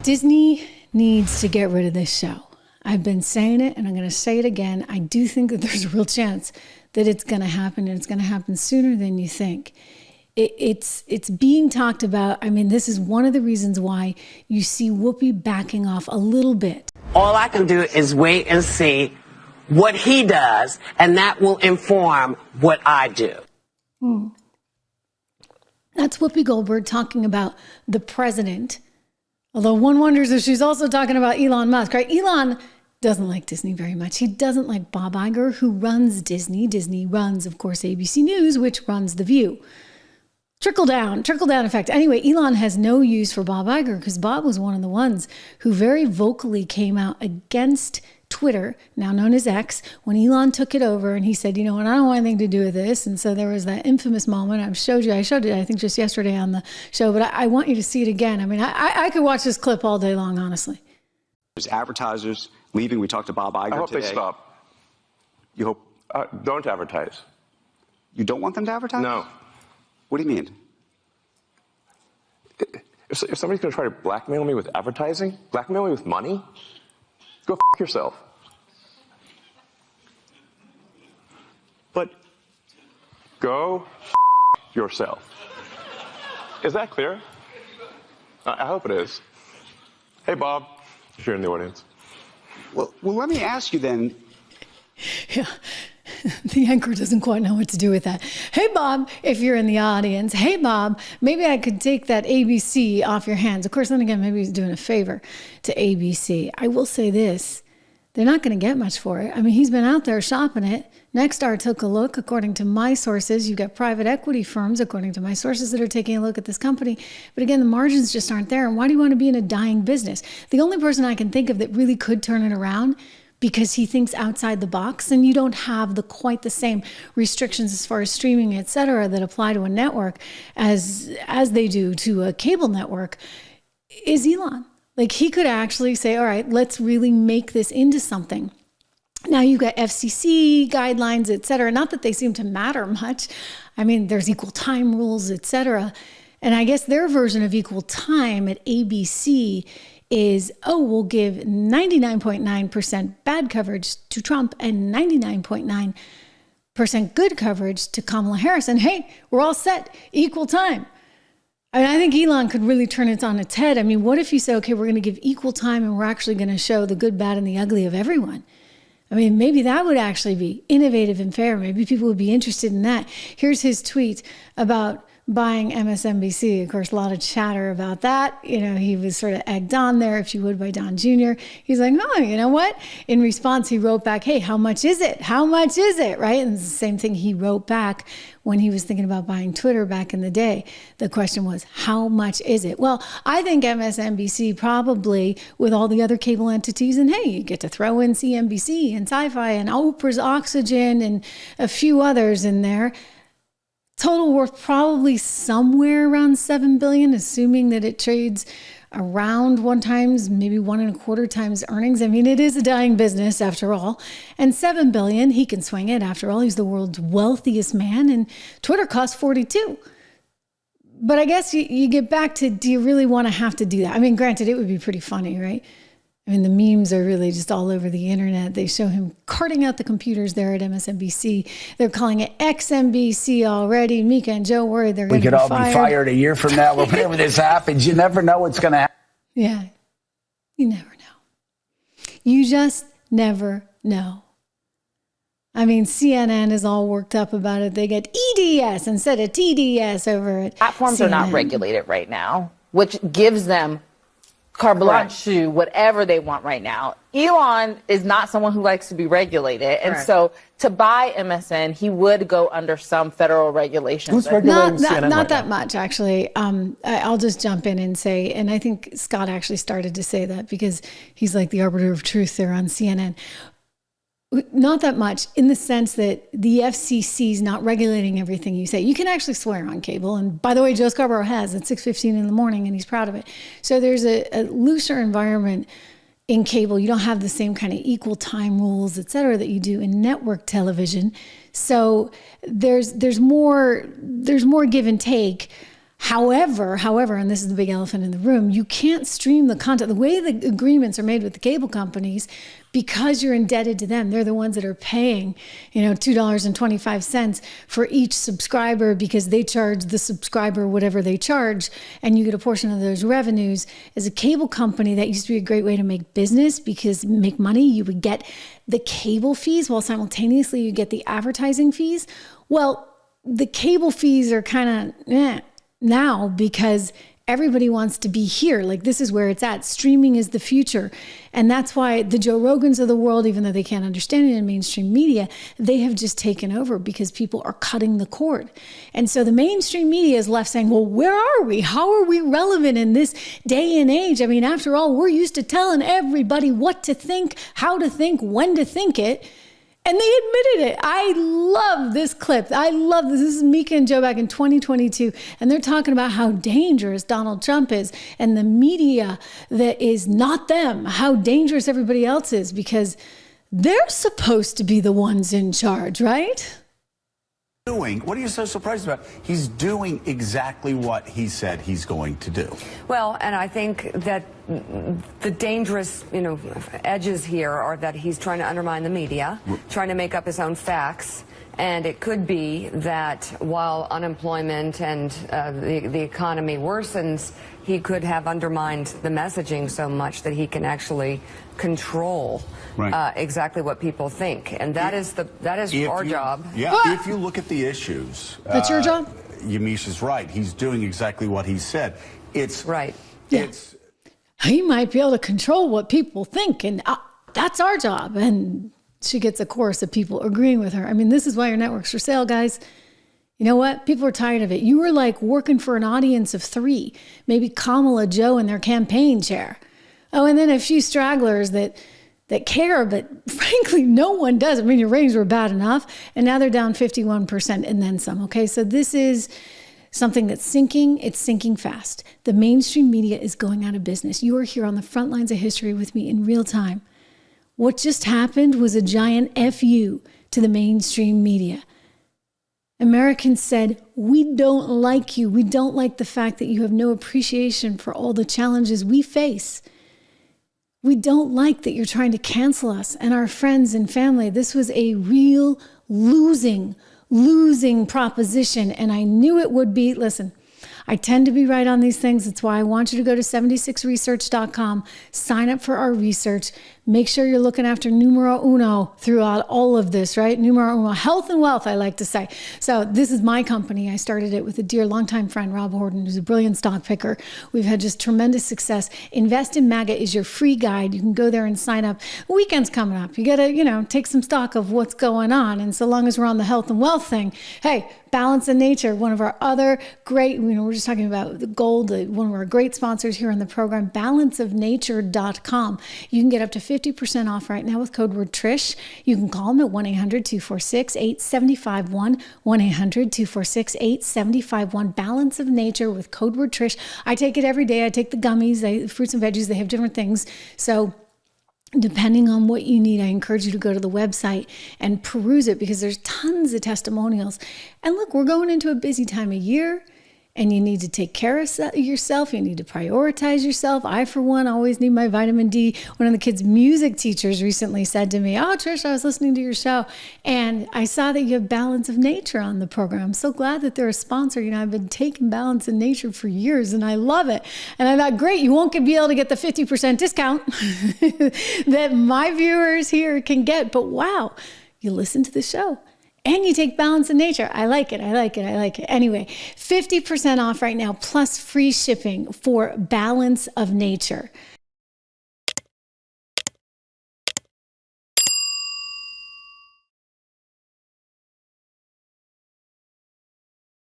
Disney needs to get rid of this show. I've been saying it and I'm going to say it again. I do think that there's a real chance that it's going to happen, and it's going to happen sooner than you think. It's being talked about. I mean, this is one of the reasons why you see Whoopi backing off a little bit. All I can do is wait and see what he does, and that will inform what I do. That's Whoopi Goldberg talking about the president. Although one wonders if she's also talking about Elon Musk, right? Elon doesn't like Disney very much. He doesn't like Bob Iger, who runs Disney. Disney runs, of course, ABC News, which runs The View. Trickle down effect. Anyway, Elon has no use for Bob Iger because Bob was one of the ones who very vocally came out against Twitter, now known as X, when Elon took it over and he said, you know what, I don't want anything to do with this. And so there was that infamous moment. I showed it, I think just yesterday on the show, but I want you to see it again. I mean, I could watch this clip all day long, honestly. There's advertisers leaving. We talked to Bob Iger I hope today. they stop. You hope? Don't advertise. You don't want them to advertise? No. What do you mean? If somebody's going to try to blackmail me with advertising, blackmail me with money, go f*** yourself. But Go f*** yourself. Is that clear? I hope it is. Hey, Bob, if you're in the audience. well, let me ask you then. Yeah. The anchor doesn't quite know what to do with that. Hey, Bob, if you're in the audience. Hey, Bob, maybe I could take that ABC off your hands. Of course, then again, maybe he's doing a favor to ABC. I will say this. They're not going to get much for it. I mean, he's been out there shopping it. Nexstar took a look. According to my sources, you've got private equity firms, according to my sources, that are taking a look at this company. But again, the margins just aren't there. And why do you want to be in a dying business? The only person I can think of that really could turn it around, because he thinks outside the box, and you don't have quite the same restrictions as far as streaming, et cetera, that apply to a network as they do to a cable network, is Elon. Like, he could actually say, all right, let's really make this into something. Now you've got FCC guidelines, et cetera. Not that they seem to matter much. I mean, there's equal time rules, et cetera. And I guess their version of equal time at ABC is, we'll give 99.9% bad coverage to Trump and 99.9% good coverage to Kamala Harris. And hey, we're all set, equal time. I mean, I think Elon could really turn it on its head. I mean, what if you say, okay, we're going to give equal time and we're actually going to show the good, bad, and the ugly of everyone? I mean, maybe that would actually be innovative and fair. Maybe people would be interested in that. Here's his tweet about buying MSNBC. Of course, a lot of chatter about that. You know, he was sort of egged on there, if you would, by Don Jr. He's like, oh, you know what? In response, he wrote back, hey, how much is it? How much is it? Right? And it's the same thing he wrote back when he was thinking about buying Twitter back in the day. The question was, how much is it? Well, I think MSNBC probably, with all the other cable entities, and hey, you get to throw in CNBC and Sci-Fi and Oprah's Oxygen and a few others in there, total worth probably somewhere around $7 billion, assuming that it trades around 1 times, maybe 1.25 times earnings. I mean, it is a dying business after all. And $7 billion, he can swing it after all. He's the world's wealthiest man, and Twitter costs 42. But I guess you get back to, do you really want to have to do that? I mean, granted, it would be pretty funny, right? I mean, the memes are really just all over the internet. They show him carting out the computers there at MSNBC. They're calling it XNBC already. Mika and Joe worried they're going to be fired. We could all be fired a year from now whenever this happens. You never know what's going to happen. Yeah, you never know. You just never know. I mean, CNN is all worked up about it. They get EDS instead of TDS over it. Platforms are not regulated right now, which gives them carte blanche to whatever they want right now. Elon is not someone who likes to be regulated. And so to buy MSN, he would go under some federal regulations. Who's regulating CNN not that much, actually. I'll just jump in and say, and I think Scott actually started to say that because he's like the arbiter of truth there on CNN. Not that much, in the sense that the FCC is not regulating everything you say. You can actually swear on cable. And by the way, Joe Scarborough has at 6:15 in the morning, and he's proud of it. So there's a looser environment in cable. You don't have the same kind of equal time rules, et cetera, that you do in network television. So there's more give and take. However, and this is the big elephant in the room, you can't stream the content. The way the agreements are made with the cable companies, because you're indebted to them, they're the ones that are paying, $2.25 for each subscriber because they charge the subscriber whatever they charge, and you get a portion of those revenues. As a cable company, that used to be a great way to make business because make money. You would get the cable fees while simultaneously you get the advertising fees. Well, the cable fees are kind of now because everybody wants to be here. Like, this is where it's at. Streaming is the future. And that's why the Joe Rogans of the world, even though they can't understand it in mainstream media, they have just taken over because people are cutting the cord. And so the mainstream media is left saying, well, where are we? How are we relevant in this day and age? I mean, after all, we're used to telling everybody what to think, how to think, when to think it. And they admitted it. I love this clip. I love this. This is Mika and Joe back in 2022. And they're talking about how dangerous Donald Trump is and the media that is not them, how dangerous everybody else is because they're supposed to be the ones in charge, right? What are you so surprised about? He's doing exactly what he said he's going to do. Well, and I think that the dangerous, edges here are that he's trying to undermine the media, trying to make up his own facts. And it could be that while unemployment and the economy worsens, he could have undermined the messaging so much that he can actually control exactly what people think. And that is our job. Yeah, if you look at the issues. That's your job? Yamisha's right. He's doing exactly what he said. It's right. It's he might be able to control what people think, and that's our job. And she gets a chorus of people agreeing with her. I mean, this is why your network's for sale, guys. You know what? People are tired of it. You were like working for an audience of 3, maybe Kamala, Joe in their campaign chair. Oh, and then a few stragglers that care, but frankly, no one does. I mean, your ratings were bad enough, and now they're down 51% and then some. Okay, so this is something that's sinking. It's sinking fast. The mainstream media is going out of business. You are here on the front lines of history with me in real time. What just happened was a giant FU to the mainstream media. Americans said, we don't like you. We don't like the fact that you have no appreciation for all the challenges we face. We don't like that you're trying to cancel us and our friends and family. This was a real losing proposition. And I knew it would be. Listen, I tend to be right on these things. That's why I want you to go to 76research.com, sign up for our research. Make sure you're looking after numero uno throughout all of this, right? Numero uno, health and wealth, I like to say. So this is my company. I started it with a dear longtime friend, Rob Horton, who's a brilliant stock picker. We've had just tremendous success. Invest in MAGA is your free guide. You can go there and sign up. The weekend's coming up. You got to, take some stock of what's going on. And so long as we're on the health and wealth thing, hey, Balance in Nature, one of our other great, we're just talking about the gold, one of our great sponsors here on the program, balanceofnature.com. You can get up to 50% off right now with code word Trish. You can call them at 1-800-246-8751, 1-800-246-8751, Balance of Nature with code word Trish. I take it every day. I take the gummies, fruits and veggies. They have different things. So depending on what you need, I encourage you to go to the website and peruse it because there's tons of testimonials. And look, we're going into a busy time of year and you need to take care of yourself. You need to prioritize yourself. I, for one, always need my vitamin D. One of the kids' music teachers recently said to me, oh, Trish, I was listening to your show and I saw that you have Balance of Nature on the program. I'm so glad that they're a sponsor. I've been taking Balance in Nature for years and I love it. And I thought, great, you won't be able to get the 50% discount that my viewers here can get. But wow, you listen to the show. And you take Balance in Nature. I like it. Anyway, 50% off right now, plus free shipping for Balance of Nature.